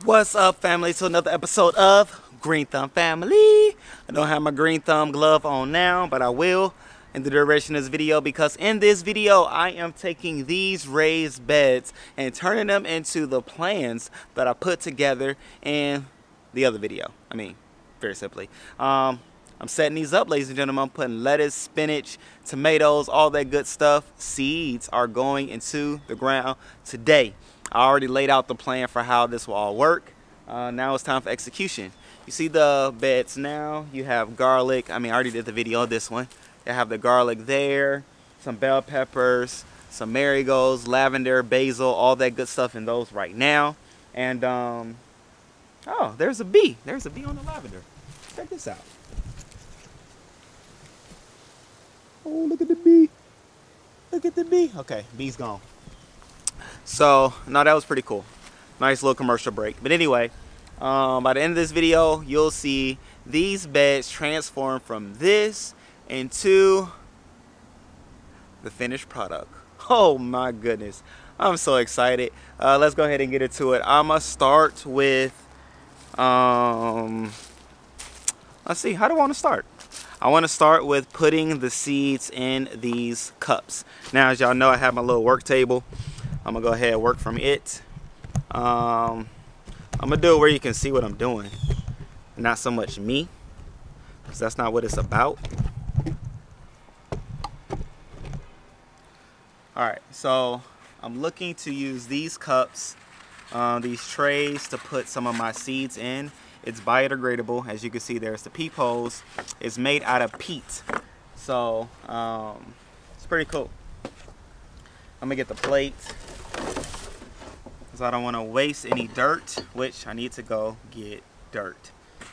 What's up, family? To another episode of Green Thumb Family. I don't have my green thumb glove on now, but I will in the duration of this video, because in this video I am taking these raised beds and turning them into the plans that I put together in the other video. I mean, very simply. I'm setting these up, ladies and gentlemen. I'm putting lettuce, spinach, tomatoes, all that good stuff. Seeds are going into the ground today. I already laid out the plan for how this will all work. Now it's time for execution. You see the beds now. You have garlic. I mean, I already did the video of this one. You have the garlic there, some bell peppers, some marigolds, lavender, basil, all that good stuff in those right now. And, oh, there's a bee. There's a bee on the lavender. Check this out. Oh, look at the bee. Look at the bee. Okay, bee's gone. So, no, that was pretty cool. Nice little commercial break. But anyway, by the end of this video, you'll see these beds transform from this into the finished product. Oh my goodness. I'm so excited. Let's go ahead and get into it. I'm going to start with, let's see, how do I want to start? I want to start with putting the seeds in these cups. Now, as y'all know, I have my little work table. I'm gonna go ahead and work from it. I'm gonna do it where you can see what I'm doing, not so much me, because that's not what it's about. Alright, so I'm looking to use these cups, these trays, to put some of my seeds in. It's biodegradable. As you can see, there's the peepholes. It's made out of peat, so it's pretty cool. I'm gonna get the plate, because I don't want to waste any dirt, which I need to go get dirt.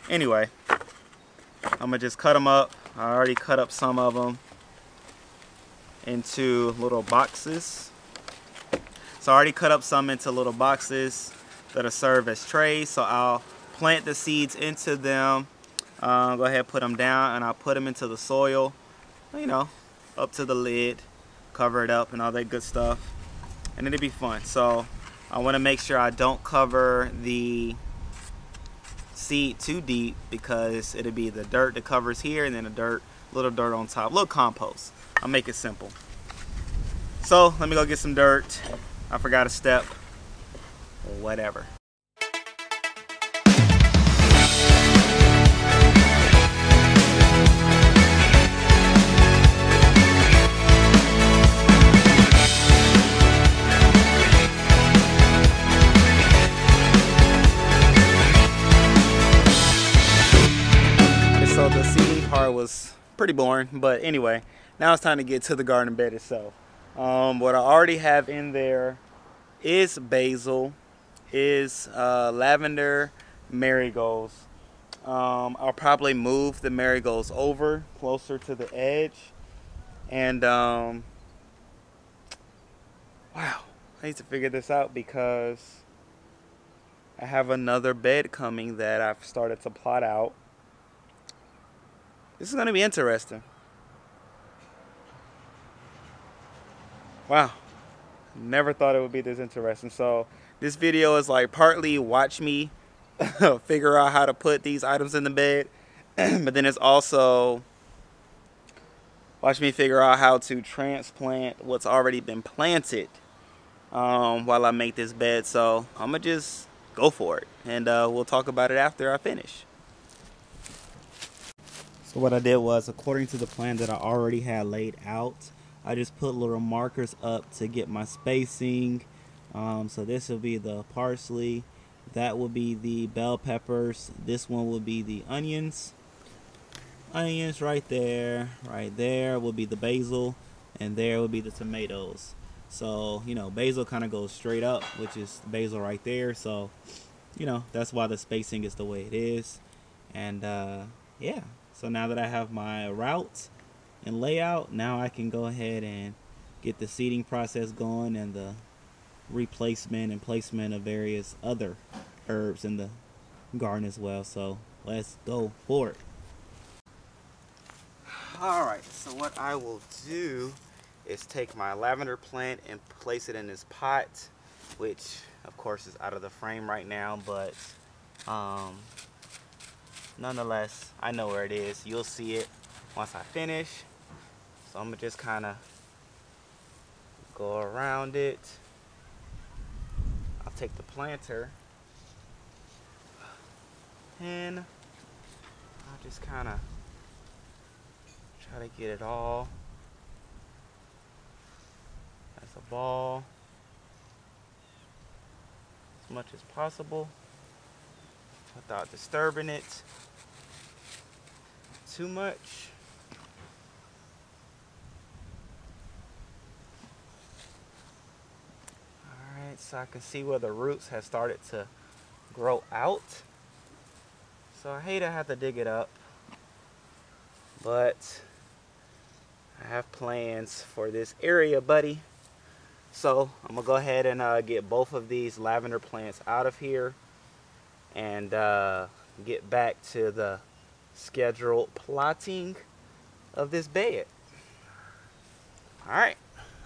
Anyway, I'm gonna just cut them up. I already cut up some of them into little boxes. So I already cut up some into little boxes that'll serve as trays. So I'll plant the seeds into them. Go ahead and put them down, and I'll put them into the soil, you know, up to the lid, cover it up and all that good stuff, and it'll be fun. So I want to make sure I don't cover the seed too deep, because it'll be the dirt that covers here and then the dirt, little dirt on top, little compost. I'll make it simple. So let me go get some dirt. I forgot a step, whatever. So the seeding part was pretty boring, but anyway, now it's time to get to the garden bed itself. What I already have in there is basil, is lavender, marigolds. I'll probably move the marigolds over closer to the edge, and wow, I need to figure this out, because I have another bed coming that I've started to plot out. This is going to be interesting. Wow. Never thought it would be this interesting. So this video is like partly watch me figure out how to put these items in the bed. But then it's also watch me figure out how to transplant what's already been planted while I make this bed. So I'm going to just go for it. And we'll talk about it after I finish. So what I did was, according to the plan that I already had laid out, I just put little markers up to get my spacing. So this will be the parsley, that will be the bell peppers, this one will be the onions. Onions right there will be the basil, and there will be the tomatoes. So, you know, basil kind of goes straight up, which is basil right there. So, you know, that's why the spacing is the way it is. And yeah. So now that I have my route and layout, now I can go ahead and get the seeding process going and the replacement and placement of various other herbs in the garden as well. So let's go for it. Alright, so what I will do is take my lavender plant and place it in this pot. which of course is out of the frame right now, but nonetheless, I know where it is. You'll see it once I finish. So I'm gonna just kind of go around it. I'll take the planter and I'll just kind of try to get it all as a ball as much as possible without disturbing it too much. Alright, so I can see where the roots have started to grow out. So I hate I have to dig it up, but I have plans for this area, buddy. So I'm gonna go ahead and get both of these lavender plants out of here and get back to the scheduled plotting of this bed. Alright,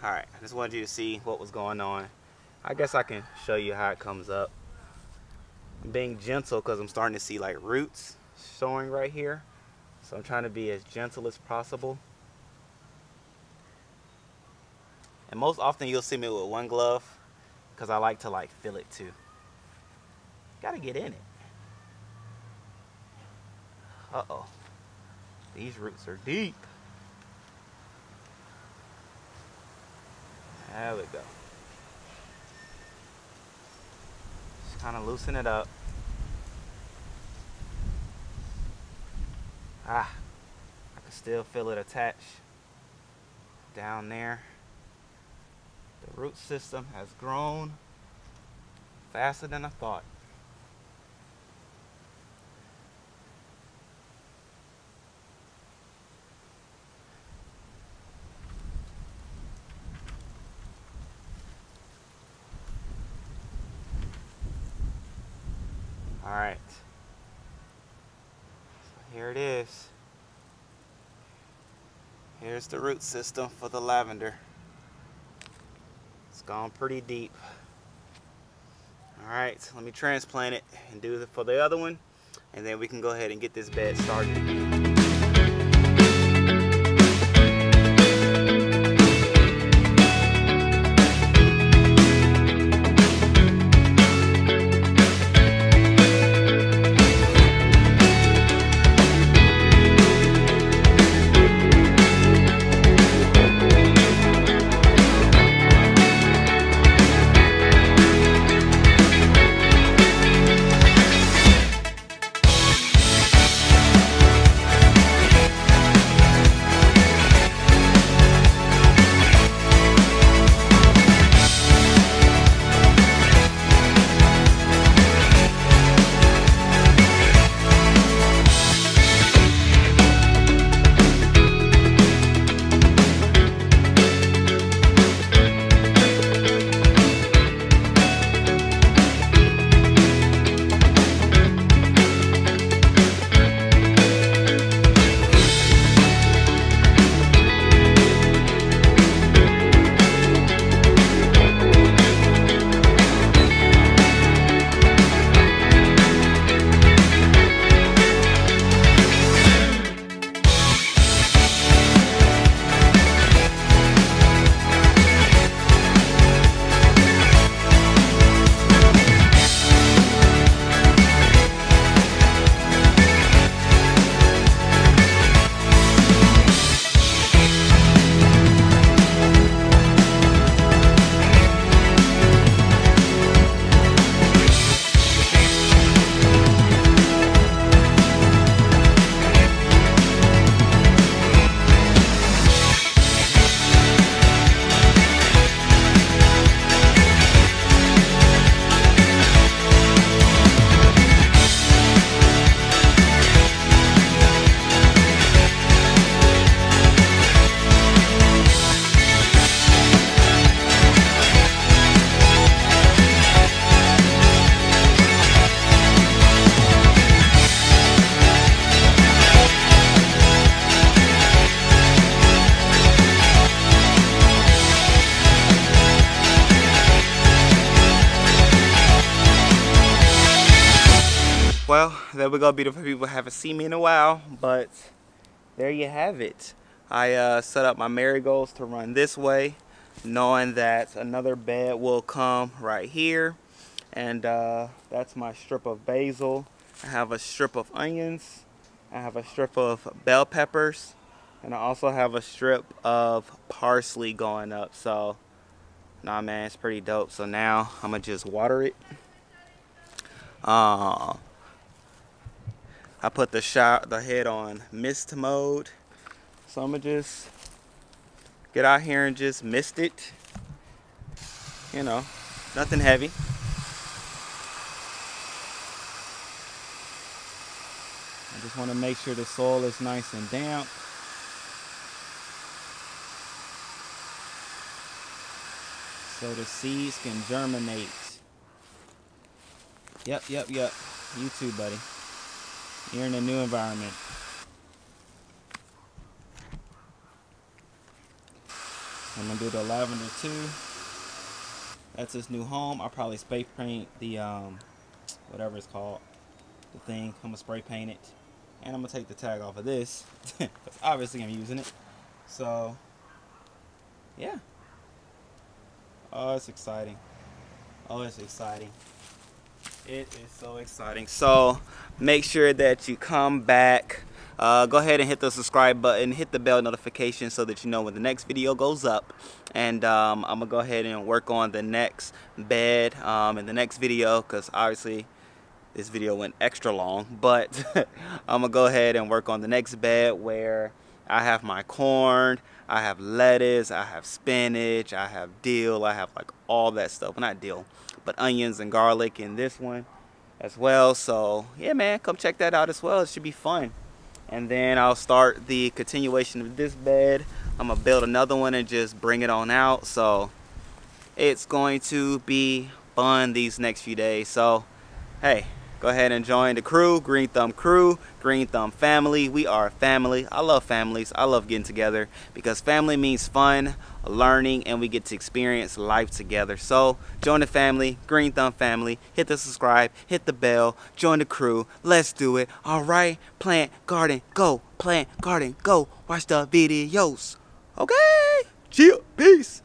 I just wanted you to see what was going on. I guess I can show you how it comes up. I'm being gentle because I'm starting to see like roots showing right here. So I'm trying to be as gentle as possible. And most often you'll see me with one glove because I like to like feel it too. Gotta get in it. Uh-oh. These roots are deep. There we go. Just kind of loosen it up. I can still feel it attached down there. The root system has grown faster than I thought. All right, so here it is. Here's the root system for the lavender. It's gone pretty deep. All right, let me transplant it and do it for the other one, and then we can go ahead and get this bed started. Well, there we go, beautiful people. Haven't seen me in a while, but there you have it. I set up my marigolds to run this way, knowing that another bed will come right here. And that's my strip of basil. I have a strip of onions. I have a strip of bell peppers. And I also have a strip of parsley going up. So, nah, man, it's pretty dope. So now I'm going to just water it. I put the head on mist mode. So I'm going to just get out here and just mist it. You know, nothing heavy. I just want to make sure the soil is nice and damp. So the seeds can germinate. Yep. You too, buddy. You're in a new environment. I'm gonna do the lavender too. That's his new home. I'll probably spray paint the whatever it's called, the thing. I'm gonna spray paint it, and I'm gonna take the tag off of this because obviously I'm using it. So yeah. Oh, it's exciting. Oh, it's exciting. It is so exciting. So make sure that you come back. Go ahead and hit the subscribe button, hit the bell notification so that you know when the next video goes up. And I'm gonna go ahead and work on the next bed in the next video, because obviously this video went extra long. But I'm gonna go ahead and work on the next bed where I have my corn, I have lettuce, I have spinach, I have dill, I have like all that stuff. Well, not dill, but onions and garlic in this one as well. So yeah, man, come check that out as well. It should be fun. And then I'll start the continuation of this bed. I'm gonna build another one and just bring it on out. So it's going to be fun these next few days. So hey, go ahead and join the crew, Green Thumb crew, Green Thumb family. We are a family. I love families. I love getting together because family means fun, learning, and we get to experience life together. So join the family, Green Thumb family. Hit the subscribe, hit the bell, join the crew. Let's do it. All right, plant, garden, go. Plant, garden, go. Watch the videos. Okay, chill, peace.